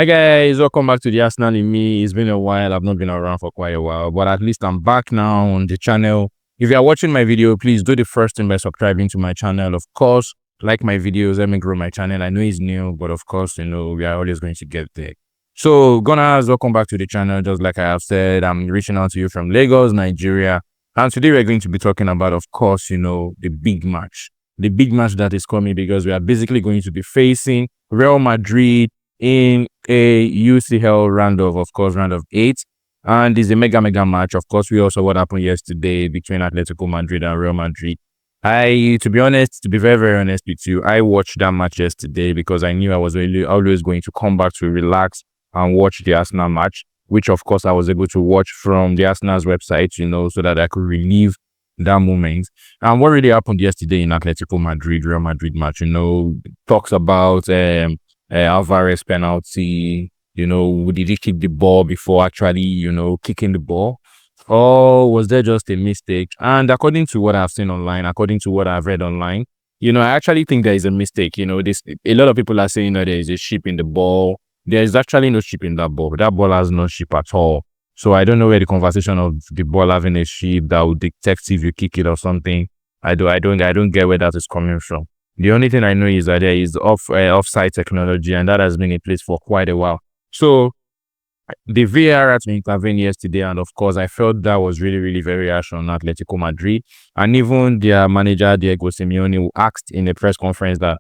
Hi guys, welcome back to the Arsenal in Me. It's been a while. I've not been around for quite a while, but at least I'm back now on the channel. If you are watching my video, please do the first thing by subscribing to my channel. Of course, like my videos, let me grow my channel. I know it's new, but of course, we are always going to get there. So, Gunners, welcome back to the channel. Just like I have said, I'm reaching out to you from Lagos, Nigeria. And today we're going to be talking about, of course, the big match. The big match that is coming because we are basically going to be facing Real Madrid in a UCL round of 8, and it's a mega match. Of course, we also what happened yesterday between Atletico Madrid and Real Madrid. To be very honest with you, I watched that match yesterday because I knew I was really always going to come back to relax and watch the Arsenal match, which of course I was able to watch from the Arsenal's website, so that I could relive that moment. And what really happened yesterday in Atletico Madrid Real Madrid match, talks about Alvarez penalty, did he kick the ball before actually, kicking the ball? Or was there just a mistake? And according to what I've seen online, according to what I've read online, I actually think there is a mistake. A lot of people are saying that there is a chip in the ball. There is actually no chip in that ball. That ball has no chip at all. So I don't know where the conversation of the ball having a chip that would detect if you kick it or something. I don't get where that is coming from. The only thing I know is that there is offside technology, and that has been in place for quite a while. So the VAR had to intervene yesterday, and of course, I felt that was really very harsh on Atletico Madrid. And even their manager, Diego Simeone, who asked in a press conference that,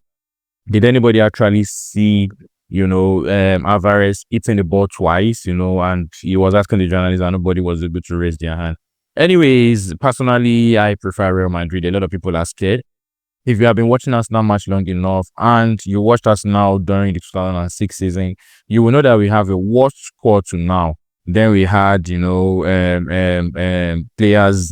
did anybody actually see, Alvarez hitting the ball twice, and he was asking the journalists and nobody was able to raise their hand. Anyways, personally, I prefer Real Madrid. A lot of people are scared. If you have been watching us now much long enough and you watched us now during the 2006 season, you will know that we have a worse squad to now. Then we had, players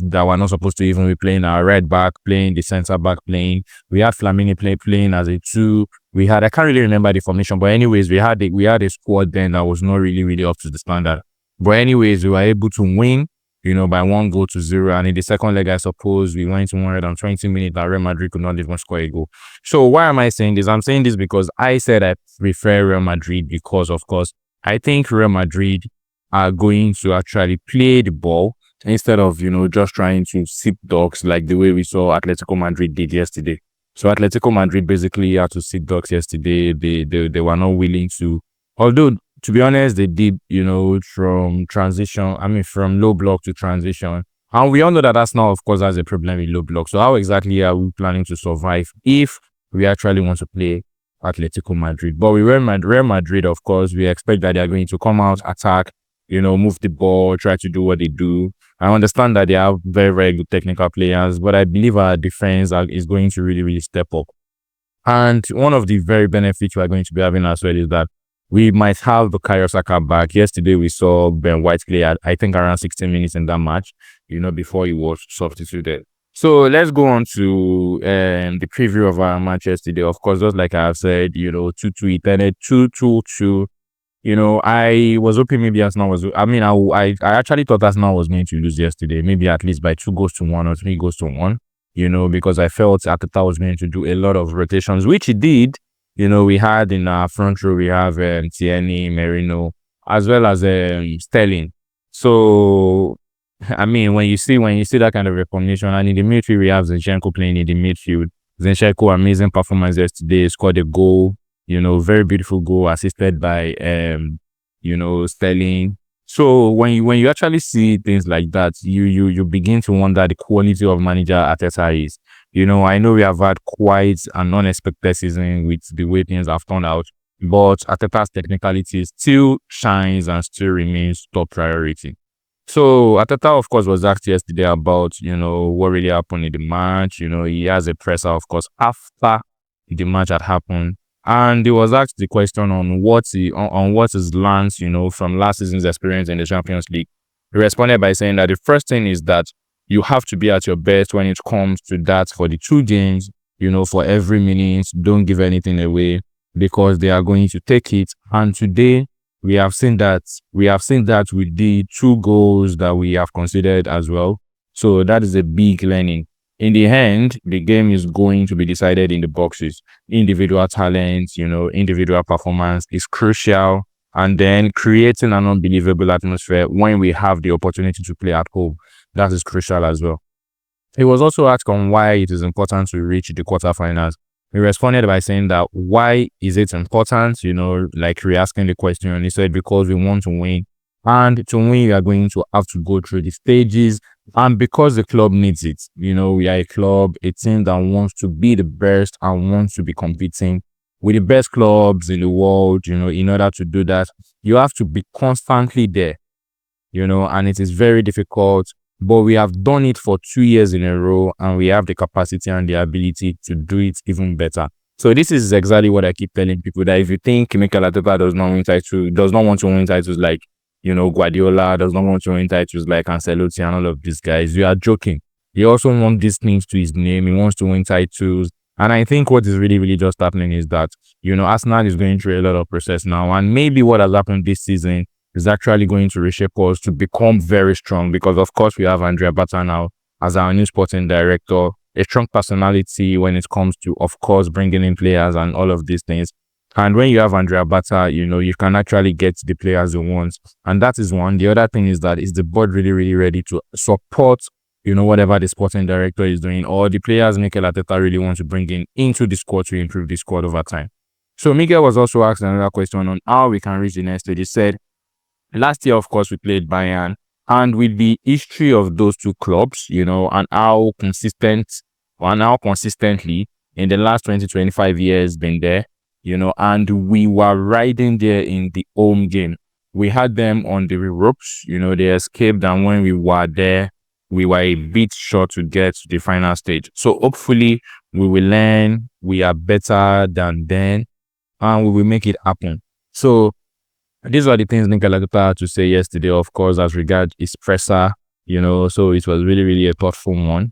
that were not supposed to even be playing our right back, playing the center back, playing. We had Flamini playing as a 2. I can't really remember the formation, but anyways, we had a squad then that was not really up to the standard. But anyways, we were able to win, by 1-0. And in the second leg, I suppose we went to 120 minutes and Real Madrid could not even score a goal. So why am I saying this? I'm saying this because I said I prefer Real Madrid because, of course, I think Real Madrid are going to actually play the ball instead of, just trying to sip dogs like the way we saw Atletico Madrid did yesterday. So Atletico Madrid basically had to sip dogs yesterday. They were not willing to, although to be honest, they did, from low block to transition. And we all know that Arsenal, of course, has a problem with low block. So how exactly are we planning to survive if we actually want to play Atletico Madrid? But with Real Madrid, of course, we expect that they are going to come out, attack, move the ball, try to do what they do. I understand that they have very good technical players, but I believe our defense is going to really step up. And one of the very benefits we are going to be having as well is that we might have Bukayo Saka back. Yesterday, we saw Ben White play at, I think, around 16 minutes in that match, before he was substituted. So let's go on to the preview of our match yesterday. Of course, just like I've said, 2-2, it ended 2-2. I was hoping maybe Arsenal was, I actually thought Arsenal was going to lose yesterday, maybe at least by 2-1 or 3-1, because I felt Arteta was going to do a lot of rotations, which he did. We had in our front row, we have Tierney, Merino, as well as Sterling. So, when you see that kind of recognition, and in the midfield, we have Zinchenko playing in the midfield. Zinchenko, amazing performance yesterday, scored a goal, very beautiful goal, assisted by, Sterling. So when you actually see things like that, you begin to wonder the quality of manager Arteta is. I know we have had quite an unexpected season with the way things have turned out, but Arteta's technicality still shines and still remains top priority. So Arteta, of course, was asked yesterday about, what really happened in the match. He has a presser, of course, after the match had happened. And he was asked the question on what his learned, from last season's experience in the Champions League. He responded by saying that the first thing is that you have to be at your best when it comes to that for the 2 games, for every minute. Don't give anything away because they are going to take it. And today, we have seen that with the 2 goals that we have considered as well. So that is a big learning. In the end, the game is going to be decided in the boxes. Individual talent, individual performance is crucial and then creating an unbelievable atmosphere when we have the opportunity to play at home. That is crucial as well. He was also asked on why it is important to reach the quarterfinals. He responded by saying that why is it important? Like re-asking the question. He said because we want to win. And to win, we are going to have to go through the stages. And because the club needs it, we are a club, a team that wants to be the best and wants to be competing with the best clubs in the world. In order to do that, you have to be constantly there, and it is very difficult. But we have done it for 2 years in a row, and we have the capacity and the ability to do it even better. So this is exactly what I keep telling people, that if you think Mikel Arteta does not want to win titles like, Guardiola, does not want to win titles like Ancelotti and all of these guys, you are joking. He also wants these things to his name. He wants to win titles. And I think what is really, really just happening is that, Arsenal is going through a lot of process now. And maybe what has happened this season is actually going to reshape us to become very strong, because of course we have Andrea Bata now as our new sporting director, a strong personality when it comes to, of course, bringing in players and all of these things. And when you have Andrea Bata, you can actually get the players you want. And that is one. The other thing is that is the board really, really ready to support, whatever the sporting director is doing, or the players Mikel Arteta really wants to bring in into the squad to improve the squad over time. So Miguel was also asked another question on how we can reach the next stage. He said, last year, of course, we played Bayern, and with the history of those two clubs, and how consistently in the last 20-25 years been there, and we were riding there in the home game. We had them on the ropes, they escaped, and when we were there, we were a bit short to get to the final stage. So hopefully we will learn, we are better than then, and we will make it happen. So these are the things Mikel Arteta had to say yesterday, of course, as regards his presser, so it was really, really a thoughtful one.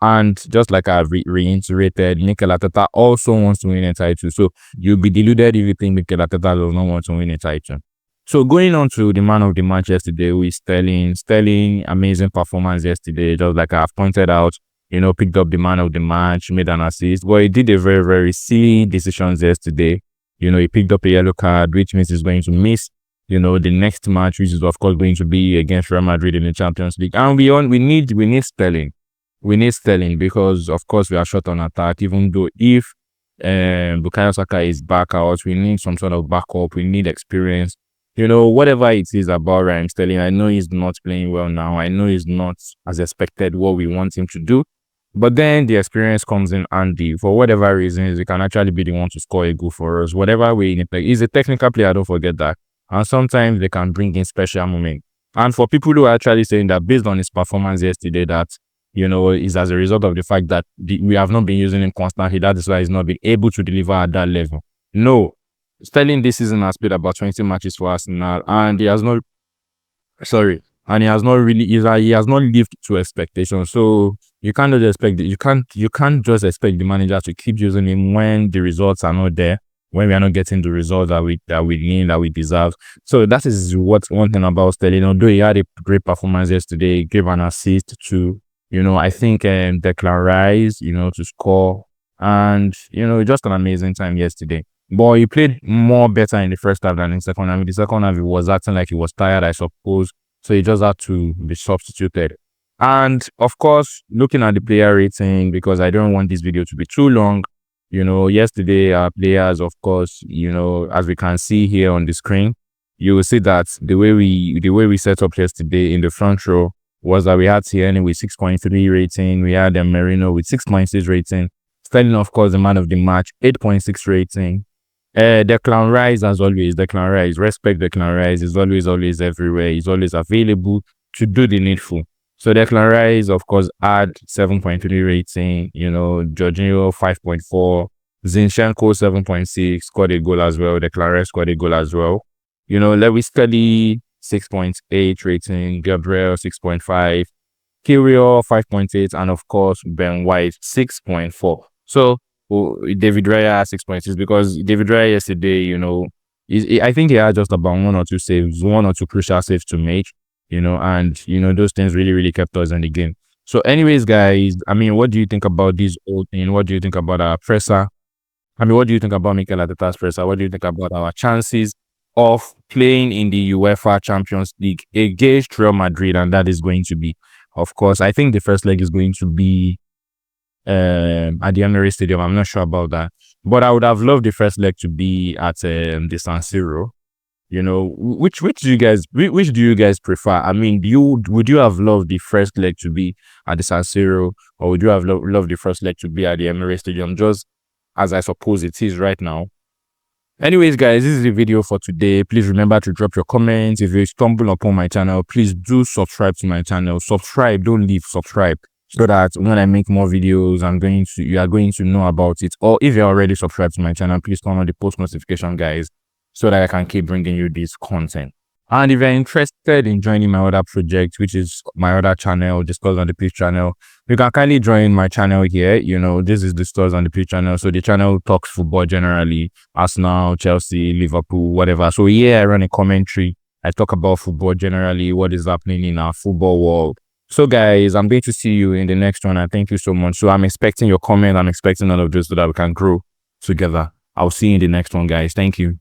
And just like I've reiterated, Mikel Arteta also wants to win a title. So you'll be deluded if you think Mikel Arteta does not want to win a title. So going on to the man of the match yesterday, who is Sterling. Sterling, amazing performance yesterday, just like I've pointed out, picked up the man of the match, made an assist. But he did a very, very silly decisions yesterday. He picked up a yellow card, which means he's going to miss, the next match, which is of course going to be against Real Madrid in the Champions League. And we need Sterling. We need Sterling because of course we are short on attack. Even though if Bukayo Saka is back out, we need some sort of backup. We need experience. Whatever it is about Raheem Sterling, I know he's not playing well now. I know he's not as expected what we want him to do. But then the experience comes in handy. For whatever reasons, he can actually be the one to score a goal for us. Whatever way, he's a technical player, don't forget that. And sometimes they can bring in special moments. And for people who are actually saying that based on his performance yesterday, that, is as a result of the fact that we have not been using him constantly, that is why he's not been able to deliver at that level. No. Sterling this season has played about 20 matches for Arsenal, and he has not lived to expectations. So you can't just expect you can't just expect the manager to keep using him when the results are not there, when we are not getting the results that we need, that we deserve. So that is what's one thing about Sterling. Although he had a great performance yesterday, he gave an assist to, I think Declan Rice, to score, and just an amazing time yesterday. But he played more better in the first half than in the second half. In the second half, he was acting like he was tired, I suppose. So he just had to be substituted. And of course, looking at the player rating, because I don't want this video to be too long, yesterday our players, of course, as we can see here on the screen, you will see that the way we set up yesterday in the front row was that we had Tierney with 6.3 rating, we had Merino with 6.6 rating, Sterling, of course, the man of the match, 8.6 rating. Declan Rice, as always, Declan Rice, respect Declan Rice, is always everywhere, he's always available to do the needful. So Declan Rice, of course, had 7.3 rating, Jorginho 5.4, Zinchenko 7.6, scored a goal as well, Declan Rice scored a goal as well. Lewis Kelly 6.8 rating, Gabriel 6.5, Kirill 5.8, and of course, Ben White 6.4. So David Raya 6.6, because David Raya yesterday, I think he had just about one or two crucial saves to make, and those things really, really kept us in the game. So anyways, guys, what do you think about this whole thing? What do you think about our presser? What do you think about Mikel Arteta's presser? What do you think about our chances? of playing in the UEFA Champions League against Real Madrid, and that is going to be, of course, I think the first leg is going to be at the Emirates Stadium. I'm not sure about that, but I would have loved the first leg to be at the San Siro. You know, which do you guys which do you guys prefer? I mean, would you have loved the first leg to be at the San Siro, or would you have loved the first leg to be at the Emirates Stadium, just as I suppose it is right now? Anyways, guys, this is the video for today. Please remember to drop your comments. If you stumble upon my channel, please do subscribe to my channel. Subscribe, don't leave, subscribe, so that when I make more videos, you are going to know about it. Or if you're already subscribed to my channel, please turn on the post notification, guys, so that I can keep bringing you this content. And if you're interested in joining my other project, which is my other channel, Discuss on the Pitch channel, you can kindly join my channel here. You know, this is Discuss on the Pitch channel. So the channel talks football generally, Arsenal, Chelsea, Liverpool, whatever. So here I run a commentary. I talk about football generally, what is happening in our football world. So guys, I'm going to see you in the next one, and thank you so much. So I'm expecting your comment. I'm expecting all of this so that we can grow together. I'll see you in the next one, guys. Thank you.